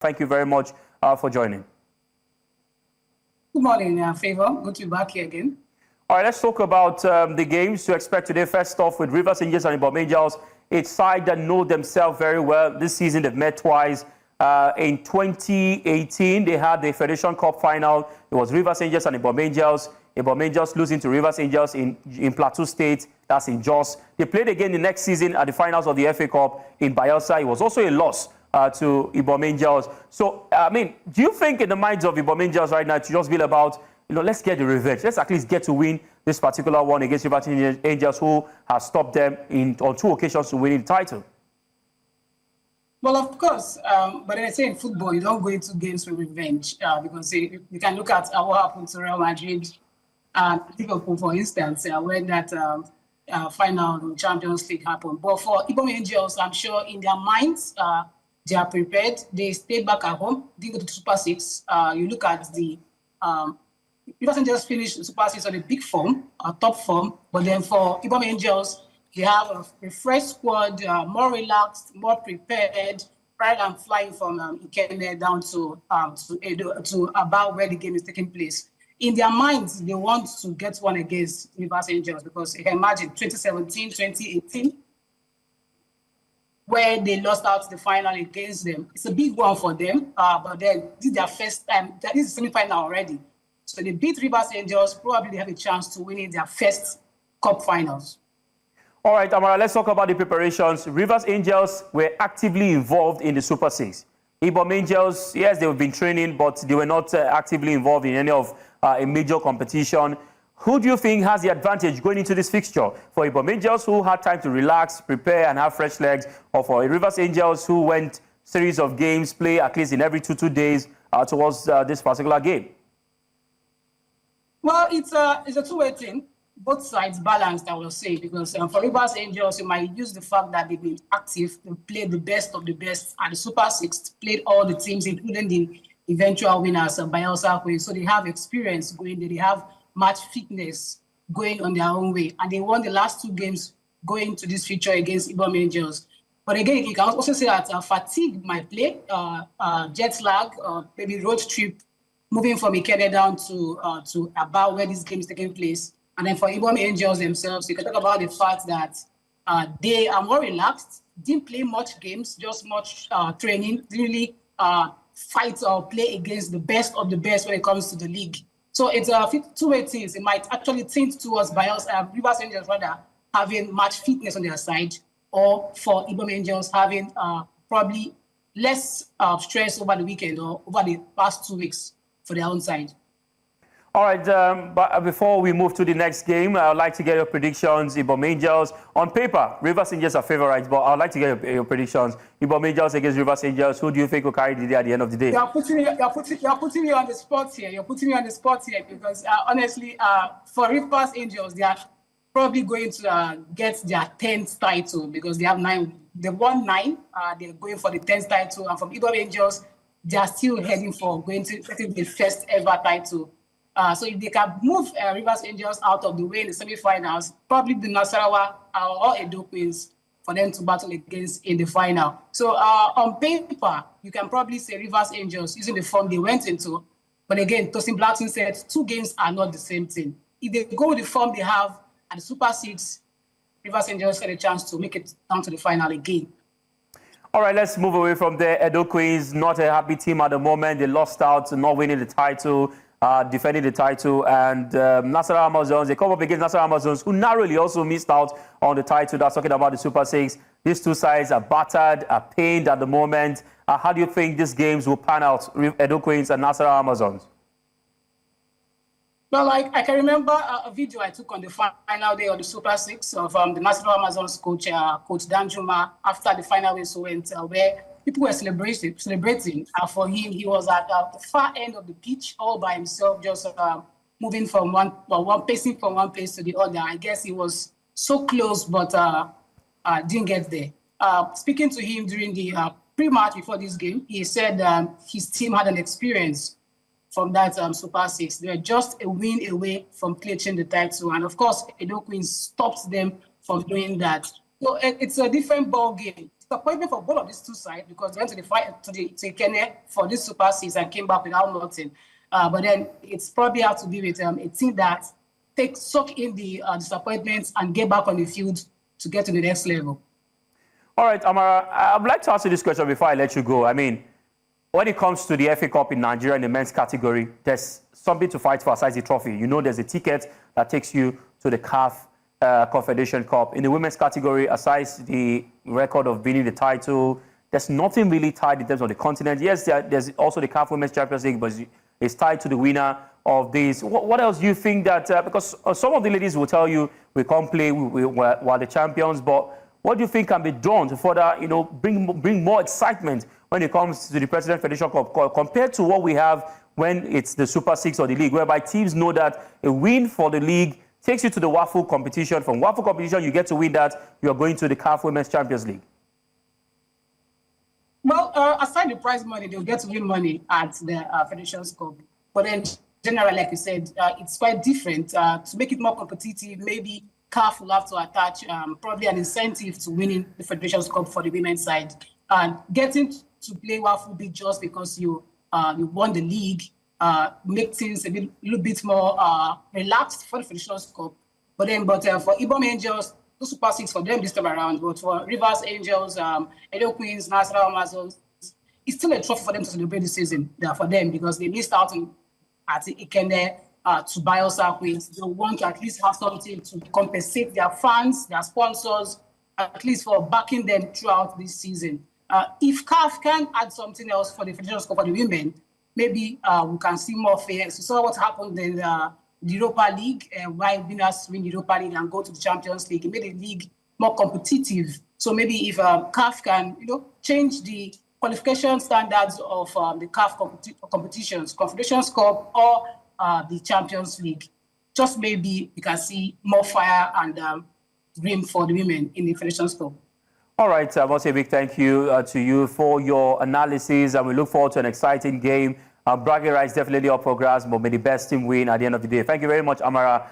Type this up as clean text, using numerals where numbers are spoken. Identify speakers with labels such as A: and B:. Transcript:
A: Thank you very much for joining.
B: Good morning, Favor. Good to be back here again.
A: All right, let's talk about the games to expect today. First off, with Rivers Angels and Ibom Angels, a side that know themselves very well. This season, they've met twice. In 2018, they had the Federation Cup final. It was Rivers Angels and Ibom Angels. Ibom Angels losing to Rivers Angels in Plateau State. That's in Jos. They played again the next season at the finals of the FA Cup in Bayelsa. It was also a loss to Ibom Angels. So, I mean, do you think in the minds of Ibom Angels right now to just be about, let's get the revenge. Let's at least get to win this particular one against Rivers Angels, who has stopped them on 2 occasions to winning the title?
B: Well, of course, but I say in football, you don't go into games with revenge because you can look at what happened to Real Madrid and Liverpool, for instance, when that final Champions League happened. But for Ibom Angels, I'm sure in their minds, they are prepared. They stay back at home. They go to the Super Six. You look at the Rivers Angels finished Super Six on a big form, top form. But then for Ibom Angels, they have a fresh squad, more relaxed, more prepared, rather than flying from Ikenne down to about where the game is taking place. In their minds, they want to get one against Rivers Angels because you can imagine 2017, 2018, where they lost out the final against them. It's a big one for them, but then this is their first time. This is semi-final already. So they beat Rivers Angels, probably they have a chance to win in their first cup finals.
A: All right, Amara, let's talk about the preparations. Rivers Angels were actively involved in the Super Six. Ibom Angels, yes, they've been training, but they were not actively involved in any of a major competition. Who do you think has the advantage going into this fixture? For Ibom Angels, who had time to relax, prepare, and have fresh legs, or for Rivers Angels, who went series of games, play at least in every two days towards this particular game?
B: Well, it's a two-way thing. Both sides balanced, I will say, because for Rivers Angels, you might use the fact that they've been active, they played the best of the best at the Super Six, played all the teams, including the eventual winners of Bayelsa. So they have experience going there, they have match fitness going on their own way, and they won the last 2 games going to this feature against Ibom Angels. But again, you can also say that fatigue might play, jet lag, maybe road trip, moving from Ikenne down to about where this game is taking place. And then for Ibom Angels themselves, you can talk about the fact that they are more relaxed, didn't play much games, just much training, really fight or play against the best of the best when it comes to the league. So it's a two-way thing. It might actually tend towards Rivers Angels rather having match fitness on their side, or for Ibom Angels having probably less stress over the weekend or over the past 2 weeks for their own side.
A: All right, but before we move to the next game, I would like to get your predictions. Ibom Angels, on paper, Rivers Angels are favorites, but I would like to get your predictions. Ibom Angels against Rivers Angels, who do you think will carry the day at the end of the day?
B: You're putting me on the spot here. You're putting me on the spot here because honestly, for Rivers Angels, they are probably going to get their 10th title because they have 9. They won 9. They're going for the 10th title, and from Ibom Angels, they are still heading for going to getting the first ever title. So if they can move Rivers Angels out of the way in the semi-finals, probably the Nasarawa or Edo Queens for them to battle against in the final. So on paper, you can probably say Rivers Angels using the form they went into. But again, Tosan Blankson said 2 games are not the same thing. If they go with the form they have at the Super Six, Rivers Angels get a chance to make it down to the final again.
A: All right, let's move away from there. Edo Queens, not a happy team at the moment. They lost out, not winning the title. Defending the title, and Nasarawa Amazons, they come up against Nasarawa Amazons, who narrowly also missed out on the title. That's talking about the Super Six. These 2 sides are battered, are pained at the moment. How do you think these games will pan out, Edo Queens and Nasarawa Amazons?
B: Well, I can remember a video I took on the final day of the Super Six of the Nasarawa Amazons coach, Coach Danjuma, after the final whistle went, where people were celebrating. For him, he was at the far end of the pitch, all by himself, just moving from pacing from one place to the other. I guess he was so close, but didn't get there. Speaking to him during the pre-match before this game, he said his team had an experience from that Super Six. They were just a win away from clinching the title, and of course, Edo Queens stopped them from doing that. So it's a different ball game. disappointment for both of these two sides because they went to the fight to Kenya for this Super Six and came back without nothing. But then it's probably have to be with a team that soak in the disappointments and get back on the field to get to the next level.
A: All right, Amara, I'd like to ask you this question before I let you go. I mean, when it comes to the FA Cup in Nigeria in the men's category, there's something to fight for aside the trophy. You know, there's a ticket that takes you to the CAF Confederation Cup. In the women's category, aside the record of winning the title, there's nothing really tied in terms of the continent. Yes, there's also the CAF Women's Champions League, but it's tied to the winner of this. What else do you think that, because some of the ladies will tell you, we can't play, we're the champions, but what do you think can be done to further, bring more excitement when it comes to the President Federation Cup compared to what we have when it's the Super Six or the league, whereby teams know that a win for the league takes you to the WAFU competition. From WAFU competition, you get to win that, you're going to the CAF Women's Champions League.
B: Well, aside the prize money, they'll get to win money at the Federation's Cup. But then, generally, like you said, it's quite different. To make it more competitive, maybe CAF will have to attach probably an incentive to winning the Federation's Cup for the women's side. And getting to play WAFU be just because you won the league, make things a little bit more relaxed for the Federation's Cup. But for Ibom Angels, the Super Six for them this time around, but for Rivers Angels, Edo Queens, National Amazons, it's still a trophy for them to celebrate the season for them because they missed out at Ikene to Bayelsa Queens. They want to at least have something to compensate their fans, their sponsors, at least for backing them throughout this season. If CAF can add something else for the Federation's Cup for the women, maybe we can see more fairness. We saw what happened in the Europa League, why winners win Europa League and go to the Champions League. It made the league more competitive. So maybe if CAF can, change the qualification standards of the CAF competitions, Confederations Cup or the Champions League, just maybe we can see more fire and dream for the women in the Federations Cup.
A: All right, I want to say a big thank you to you for your analysis, and we look forward to an exciting game. Bragging rights definitely our progress, but may the best team win at the end of the day. Thank you very much, Amara.